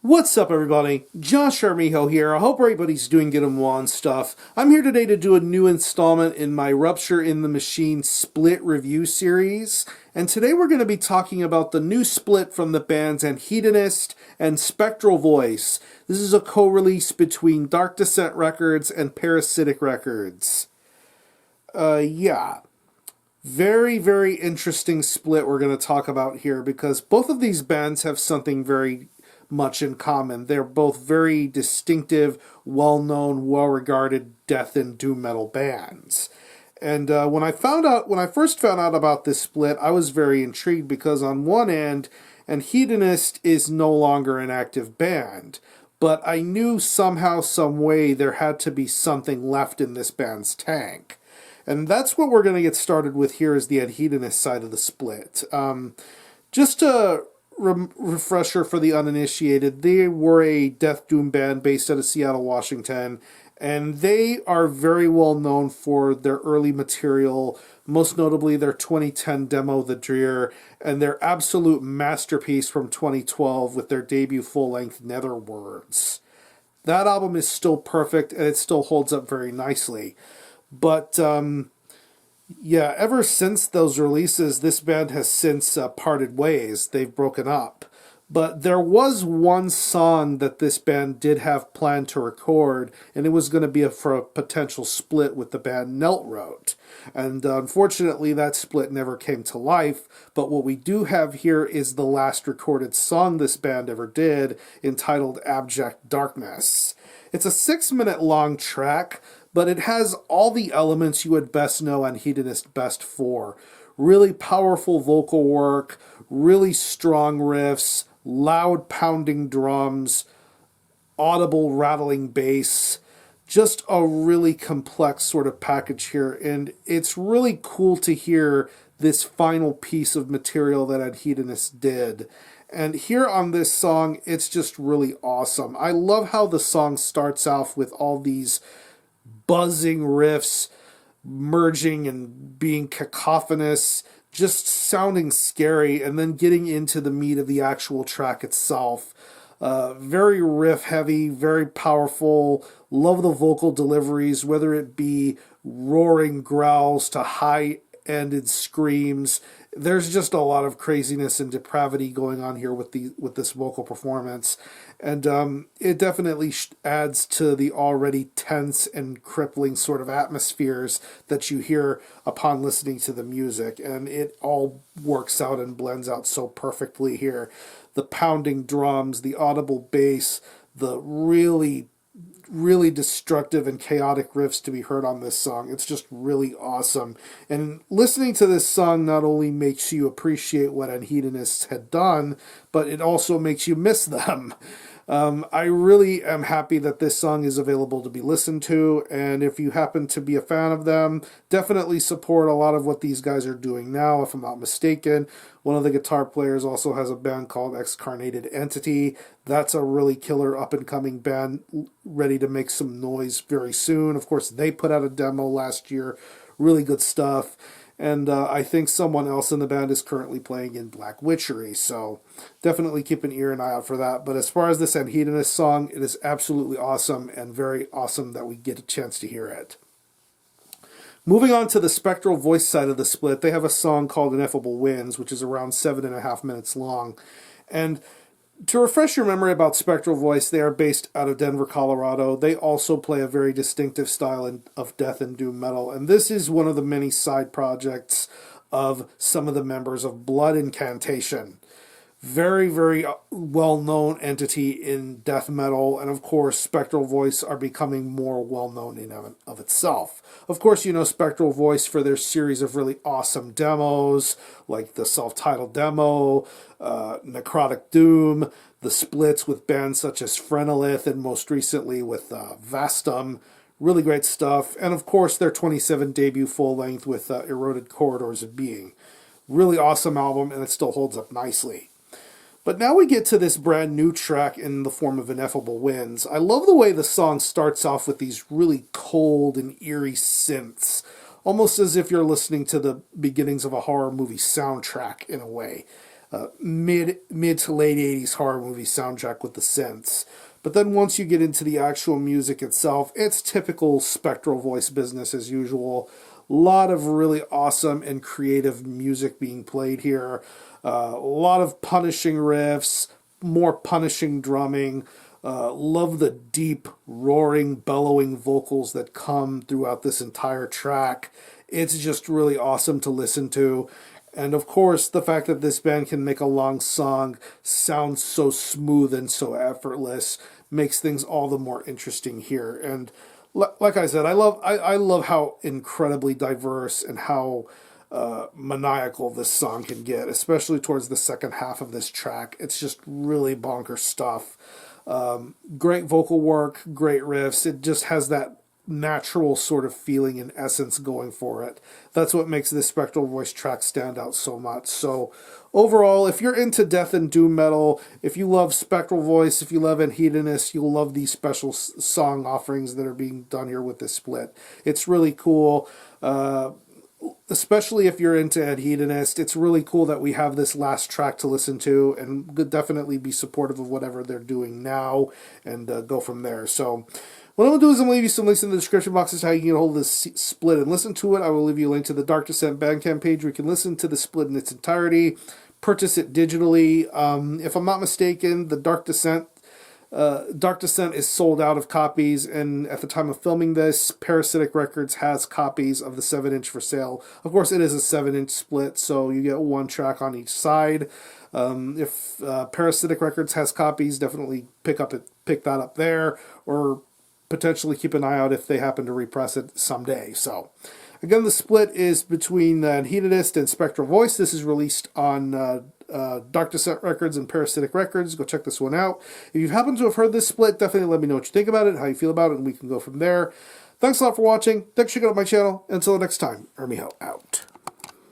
What's up, everybody? Josh Armijo here. I hope everybody's doing good and well and stuff. I'm here today to do a new installment in my Rupture in the Machine split review series. And today we're going to be talking about the new split from the bands Anhedonist and Spectral Voice. This is a co-release between Dark Descent Records and Parasitic Records. Yeah. Very, very interesting split we're going to talk about here because both of these bands have something very much in common. They're both very distinctive, well-known, well-regarded death and doom metal bands. And when I first found out about this split, I was very intrigued because on one end, Anhedonist is no longer an active band, but I knew somehow, some way, there had to be something left in this band's tank. And that's what we're going to get started with here is the Anhedonist side of the split. Just a refresher for the uninitiated, they were a death doom band based out of Seattle, Washington, and they are very well known for their early material, most notably their 2010 demo, The Drear, and their absolute masterpiece from 2012 with their debut full-length Netherwords. That album is still perfect, and it still holds up very nicely. But, yeah, ever since those releases, this band has since parted ways. They've broken up. But there was one song that this band did have planned to record, and it was going to be for a potential split with the band Knelt wrote. And unfortunately, that split never came to life. But what we do have here is the last recorded song this band ever did, entitled Abject Darkness. It's a 6-minute long track, but it has all the elements you would best know Anhedonist best for. Really powerful vocal work, really strong riffs, loud pounding drums, audible rattling bass, just a really complex sort of package here. And it's really cool to hear this final piece of material that Anhedonist did. And here on this song, it's just really awesome. I love how the song starts off with all these buzzing riffs merging and being cacophonous, just sounding scary, and then getting into the meat of the actual track itself. Very riff heavy, very powerful. Love the vocal deliveries, whether it be roaring growls to high-ended screams. There's just a lot of craziness and depravity going on here with this vocal performance, and it definitely adds to the already tense and crippling sort of atmospheres that you hear upon listening to the music, and it all works out and blends out so perfectly here. The pounding drums, the audible bass, the really destructive and chaotic riffs to be heard on this song. It's just really awesome. And listening to this song not only makes you appreciate what Anhedonists had done, but it also makes you miss them. I really am happy that this song is available to be listened to, and if you happen to be a fan of them, definitely support a lot of what these guys are doing now, if I'm not mistaken. One of the guitar players also has a band called Excarnated Entity. That's a really killer up-and-coming band ready to make some noise very soon. Of course, they put out a demo last year. Really good stuff. And I think someone else in the band is currently playing in Black Witchery, so definitely keep an ear and eye out for that. But as far as this Anhedonist song, it is absolutely awesome, and very awesome that we get a chance to hear it. Moving on to the Spectral Voice side of the split, they have a song called Ineffable Winds, which is around 7.5 minutes long. And to refresh your memory about Spectral Voice, they are based out of Denver, Colorado. They also play a very distinctive style of death and doom metal, and this is one of the many side projects of some of the members of Blood Incantation. Very, very well-known entity in death metal, and of course, Spectral Voice are becoming more well-known in and of itself. Of course, you know Spectral Voice for their series of really awesome demos, like the self-titled demo, Necrotic Doom, the splits with bands such as Phrenolith, and most recently with Vastum. Really great stuff. And of course, their 27 debut full-length with Eroded Corridors of Being. Really awesome album, and it still holds up nicely. But now we get to this brand new track in the form of Ineffable Winds. I love the way the song starts off with these really cold and eerie synths, almost as if you're listening to the beginnings of a horror movie soundtrack in a way. mid to late 80s horror movie soundtrack with the synths. But then once you get into the actual music itself, it's typical Spectral Voice business as usual. A lot of really awesome and creative music being played here. A lot of punishing riffs, more punishing drumming. Love the deep, roaring, bellowing vocals that come throughout this entire track. It's just really awesome to listen to. And of course, the fact that this band can make a long song sound so smooth and so effortless makes things all the more interesting here. And like I said, I love how incredibly diverse and how maniacal this song can get, especially towards the second half of this track. It's just really bonkers stuff. Great vocal work, great riffs. It just has that natural sort of feeling and essence going for it. That's what makes this Spectral Voice track stand out so much. So overall, if you're into death and doom metal, if you love Spectral Voice, if you love Anhedonist, you'll love these special song offerings that are being done here with this split. It's really cool. Especially if you're into Anhedonist, it's really cool that we have this last track to listen to, and could definitely be supportive of whatever they're doing now and go from there. So what I'm going to do is I'm going to leave you some links in the description box as to how you can get a hold of this split and listen to it. I will leave you a link to the Dark Descent Bandcamp page where you can listen to the split in its entirety, purchase it digitally. If I'm not mistaken, the Dark Descent is sold out of copies, and at the time of filming this, Parasitic Records has copies of the 7-inch for sale. Of course, it is a 7-inch split, so you get one track on each side. If Parasitic Records has copies, definitely pick that up there, or potentially keep an eye out if they happen to repress it someday. So, again, the split is between Anhedonist and Spectral Voice. This is released on Dark Descent Records and Parasitic Records. Go check this one out. If you happen to have heard this split, definitely let me know what you think about it, how you feel about it, and we can go from there. Thanks a lot for watching. Thanks for checking out my channel. Until next time, Ermiho out.